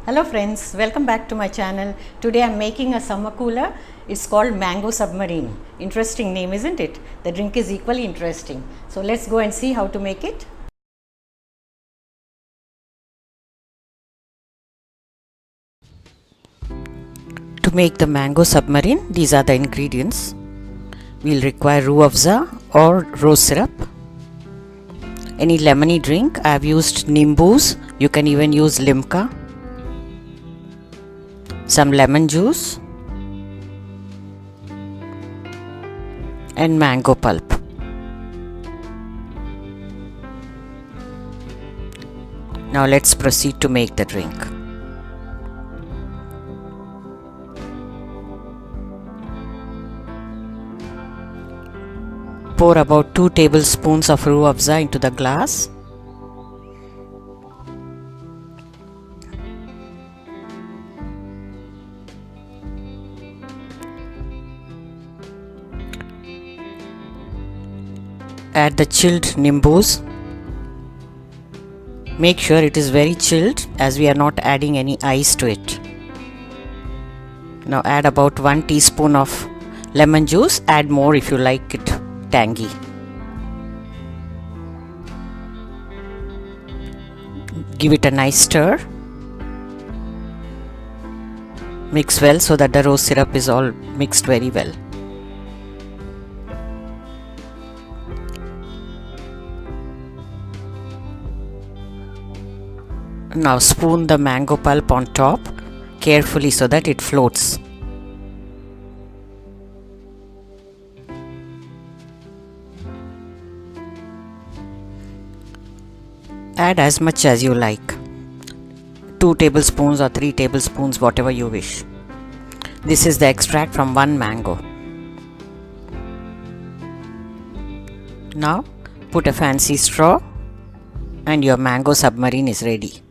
Hello friends, welcome back to my channel. Today I am making a summer cooler. It's called Mango Submarine. Interesting name, isn't it? The drink is equally interesting. So let's go and see how to make it. To make the Mango Submarine, these are the ingredients. We'll require Rooh Afza or rose syrup. Any lemony drink, I have used Nimbooz. You can even use limca. Some lemon juice and mango pulp. Now let's proceed to make the drink. Pour about 2 tablespoons of Rooh Afza into the glass. Add the chilled Nimbooz. Make sure it is very chilled as we are not adding any ice to it. Now add about 1 teaspoon of lemon juice. Add more if you like it tangy. Give it a nice stir. Mix well so that the rose syrup is all mixed very well. Now spoon the mango pulp on top carefully so that it floats. Add as much as you like. 2 tablespoons or 3 tablespoons, whatever you wish. This is the extract from one mango. Now put a fancy straw and your mango submarine is ready.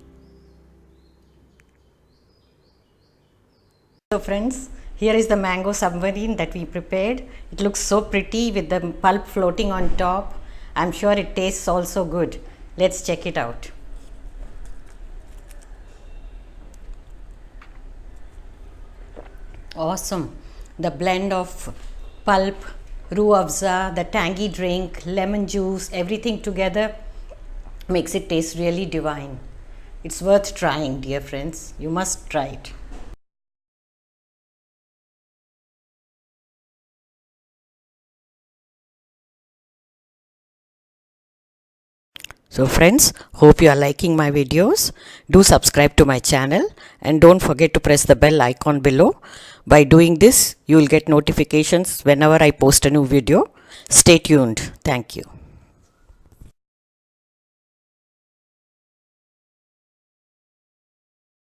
So friends, here is the mango submarine that we prepared. It looks so pretty with the pulp floating on top. I'm sure it tastes also good. Let's check it out. Awesome. The blend of pulp, Rooh Afza, the tangy drink, lemon juice, everything together makes it taste really divine. It's worth trying, dear friends. You must try it. So friends, hope you are liking my videos. Do subscribe to my channel and don't forget to press the bell icon below. By doing this, you will get notifications whenever I post a new video. Stay tuned. Thank you.